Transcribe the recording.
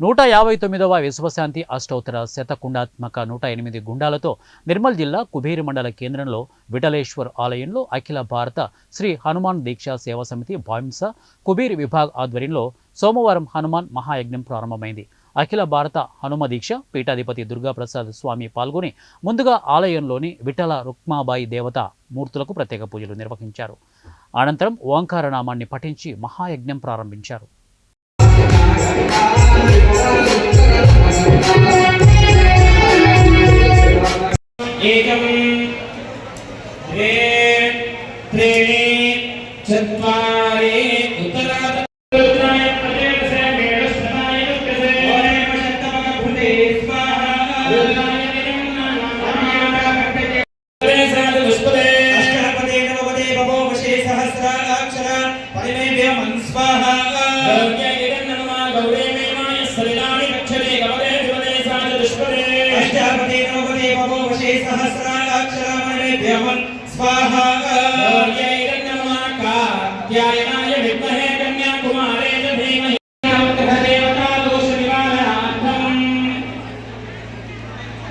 159వ విశ్వశాంతి అష్టోత్తర శతకుండాత్మక 108 గుండాలతో నిర్మల్ జిల్లా కుబేరి మండల కేంద్రంలో విఠలేశ్వర్ ఆలయంలో అఖిల భారత శ్రీ హనుమాన్ దీక్షా సేవా సమితి భావింస కుబేరి విభాగ్ ఆధ్వర్యంలో సోమవారం హనుమాన్ మహాయజ్ఞం ప్రారంభమైంది. అఖిల భారత హనుమ దీక్ష పీఠాధిపతి దుర్గాప్రసాద్ స్వామి పాల్గొని ముందుగా ఆలయంలోని విఠల రుక్మాబాయి దేవత మూర్తులకు ప్రత్యేక పూజలు నిర్వహించారు. అనంతరం ఓంకార నామాన్ని పఠించి మహాయజ్ఞం ప్రారంభించారు. स्वाहा